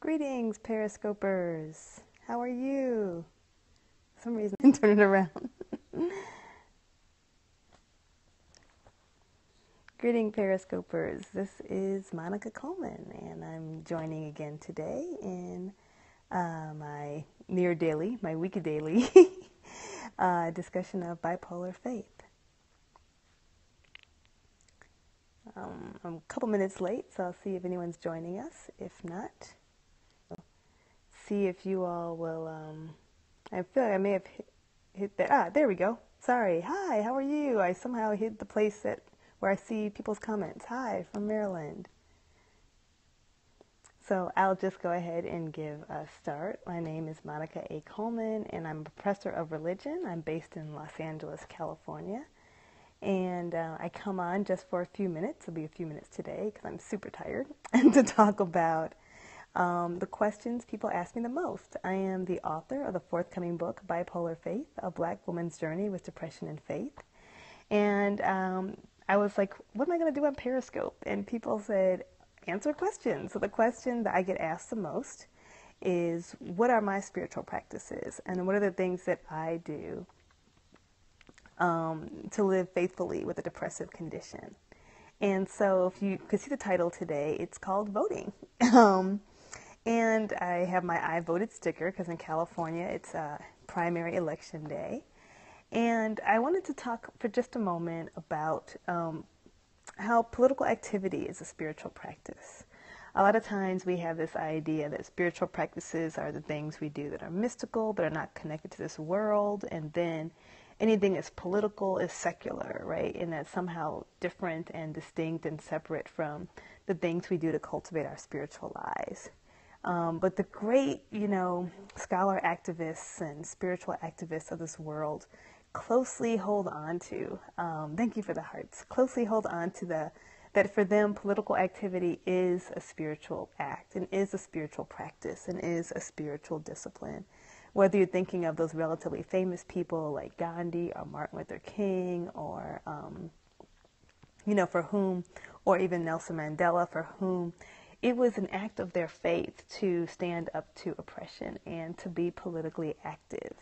Greetings, Periscopers. How are you? For some reason, turn it around. Greeting, Periscopers. This is Monica Coleman, and I'm joining again today in my weekly daily discussion of bipolar faith. I'm a couple minutes late, so I'll see if anyone's joining us. If not, see if you all will. I feel like I may have hit that. There we go. Sorry. Hi, how are you? I somehow hit the place where I see people's comments. Hi, from Maryland. So I'll just go ahead and give a start. My name is Monica A. Coleman, and I'm a professor of religion. I'm based in Los Angeles, California. And I come on just for a few minutes. It'll be a few minutes today because I'm super tired, and to talk about the questions people ask me the most. I am the author of the forthcoming book, Bipolar Faith, A Black Woman's Journey with Depression and Faith. And I was like, what am I going to do on Periscope? And people said, answer questions. So the question that I get asked the most is, what are my spiritual practices? And what are the things that I do to live faithfully with a depressive condition? And so if you could see the title today, it's called Voting. And I have my I voted sticker because in California it's primary election day. And I wanted to talk for just a moment about how political activity is a spiritual practice. A lot of times we have this idea that spiritual practices are the things we do that are mystical, that are not connected to this world, and then anything that's political is secular, right? And that's somehow different and distinct and separate from the things we do to cultivate our spiritual lives. But the great, scholar activists and spiritual activists of this world closely hold on to, thank you for the hearts, closely hold on to that for them political activity is a spiritual act and is a spiritual practice and is a spiritual discipline. Whether you're thinking of those relatively famous people like Gandhi or Martin Luther King or, for whom, or even Nelson Mandela, for whom it was an act of their faith to stand up to oppression and to be politically active.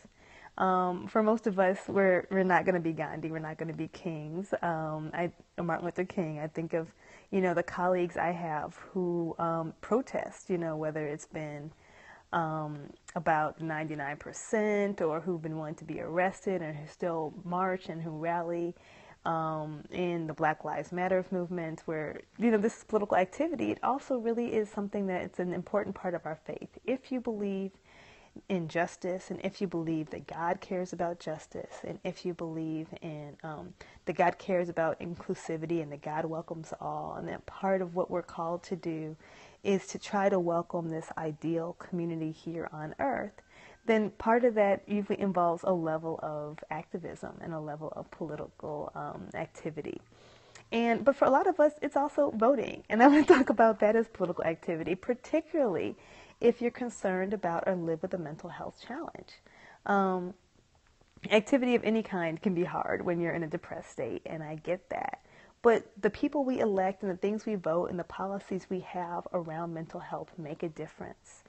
For most of us, we're not going to be Gandhi. We're not going to be kings. Martin Luther King. I think of, the colleagues I have who protest, whether it's been about 99% or who've been willing to be arrested and who still march and who rally in the Black Lives Matter movement, where, this political activity, it also really is something that it's an important part of our faith. If you believe in justice, and if you believe that God cares about justice, and if you believe in that God cares about inclusivity and that God welcomes all, and that part of what we're called to do is to try to welcome this ideal community here on earth, then part of that usually involves a level of activism and a level of political activity. But for a lot of us, it's also voting. And I want to talk about that as political activity, particularly if you're concerned about or live with a mental health challenge. Activity of any kind can be hard when you're in a depressed state, and I get that. But the people we elect and the things we vote and the policies we have around mental health make a difference.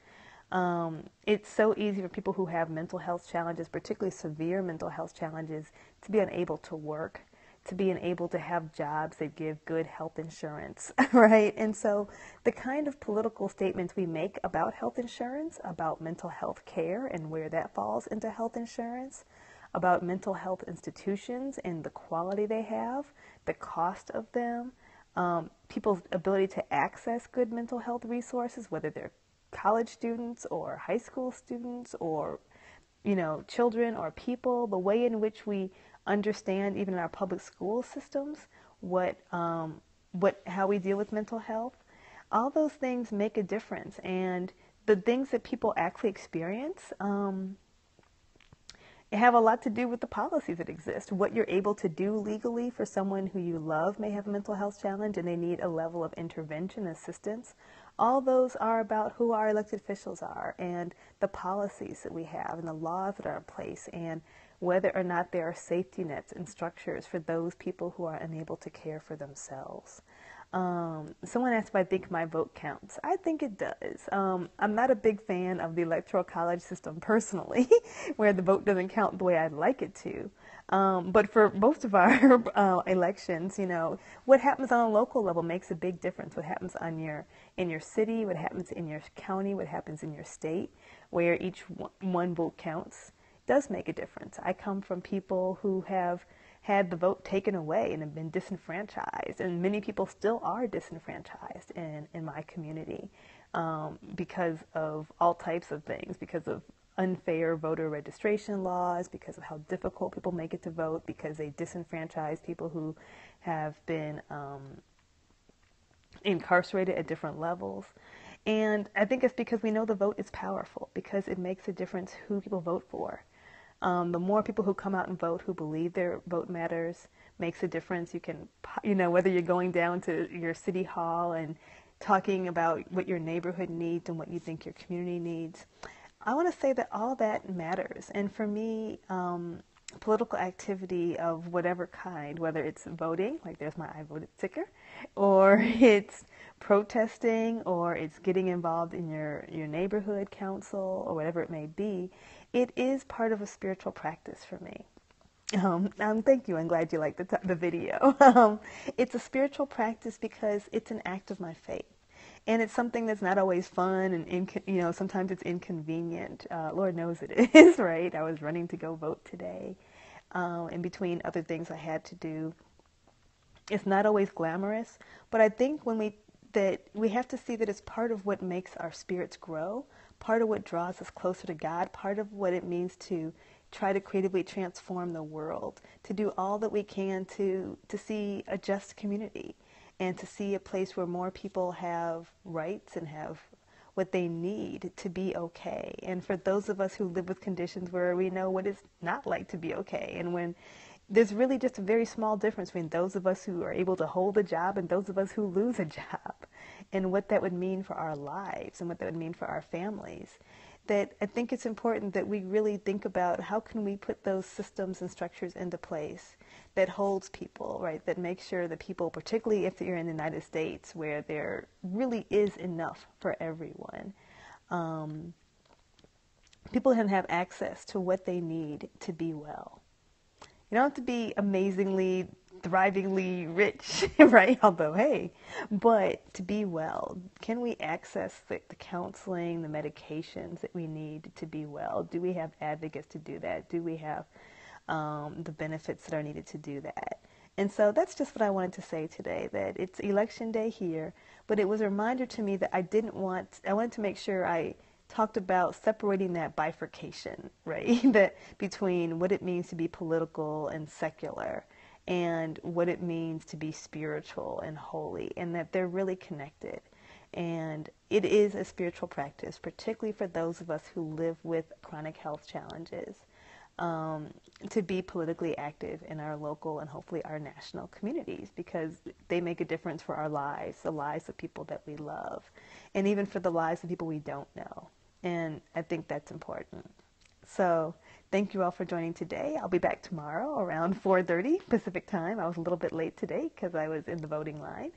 It's so easy for people who have mental health challenges, particularly severe mental health challenges, to be unable to work, to be unable to have jobs that give good health insurance, right? And so the kind of political statements we make about health insurance, about mental health care and where that falls into health insurance, about mental health institutions and the quality they have, the cost of them, people's ability to access good mental health resources, whether they're college students or high school students or, children or people, the way in which we understand, even in our public school systems, how we deal with mental health, all those things make a difference. And the things that people actually experience have a lot to do with the policies that exist. What you're able to do legally for someone who you love may have a mental health challenge and they need a level of intervention, assistance. All those are about who our elected officials are and the policies that we have and the laws that are in place and whether or not there are safety nets and structures for those people who are unable to care for themselves. Someone asked if I think my vote counts. I think it does. I'm not a big fan of the electoral college system personally, where the vote doesn't count the way I'd like it to. But for most of our elections, what happens on a local level makes a big difference. What happens in your city, what happens in your county, what happens in your state, where each one vote counts, does make a difference. I come from people who have had the vote taken away and have been disenfranchised, and many people still are disenfranchised in my community because of all types of things, because of unfair voter registration laws, because of how difficult people make it to vote, because they disenfranchise people who have been incarcerated at different levels. And I think it's because we know the vote is powerful, because it makes a difference who people vote for. The more people who come out and vote, who believe their vote matters, makes a difference. You can, whether you're going down to your city hall and talking about what your neighborhood needs and what you think your community needs, I want to say that all that matters. And for me, political activity of whatever kind, whether it's voting, like there's my I voted sticker, or it's protesting, or it's getting involved in your neighborhood council, or whatever it may be, it is part of a spiritual practice for me. Thank you. I'm glad you liked the video. It's a spiritual practice because it's an act of my faith. And it's something that's not always fun, and sometimes it's inconvenient. Lord knows it is, right? I was running to go vote today. In between other things I had to do. It's not always glamorous, but I think that we have to see that it's part of what makes our spirits grow, part of what draws us closer to God, part of what it means to try to creatively transform the world, to do all that we can to see a just community, and to see a place where more people have rights and have what they need to be okay. And for those of us who live with conditions where we know what it's not like to be okay, and when there's really just a very small difference between those of us who are able to hold a job and those of us who lose a job, and what that would mean for our lives and what that would mean for our families, that I think it's important that we really think about how can we put those systems and structures into place that holds people, right, that makes sure that people, particularly if you're in the United States where there really is enough for everyone, people can have access to what they need to be well. You don't have to be amazingly, thrivingly rich, right? Although, hey, but to be well, can we access the counseling, the medications that we need to be well? Do we have advocates to do that? Do we have the benefits that are needed to do that? And so that's just what I wanted to say today, that it's election day here, but it was a reminder to me that I wanted to make sure I talked about separating that bifurcation, right? That between what it means to be political and secular and what it means to be spiritual and holy, and that they're really connected. And it is a spiritual practice, particularly for those of us who live with chronic health challenges, to be politically active in our local and hopefully our national communities, because they make a difference for our lives, the lives of people that we love, and even for the lives of people we don't know. And I think that's important. So thank you all for joining today. I'll be back tomorrow around 4:30 Pacific time. I was a little bit late today because I was in the voting line.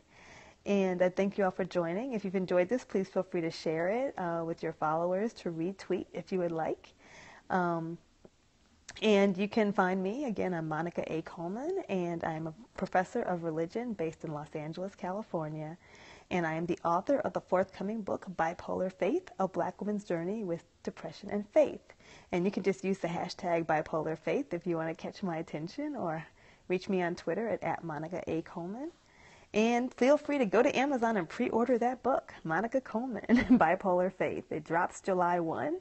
And I thank you all for joining. If you've enjoyed this, please feel free to share it with your followers, to retweet if you would like. And you can find me, again, I'm Monica A. Coleman, and I'm a professor of religion based in Los Angeles, California. And I am the author of the forthcoming book, Bipolar Faith, A Black Woman's Journey with Depression and Faith. And you can just use the hashtag Bipolar Faith if you want to catch my attention, or reach me on Twitter at Monica A. Coleman. And feel free to go to Amazon and pre-order that book, Monica Coleman, Bipolar Faith. It drops July 1,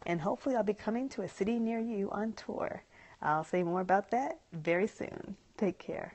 and hopefully I'll be coming to a city near you on tour. I'll say more about that very soon. Take care.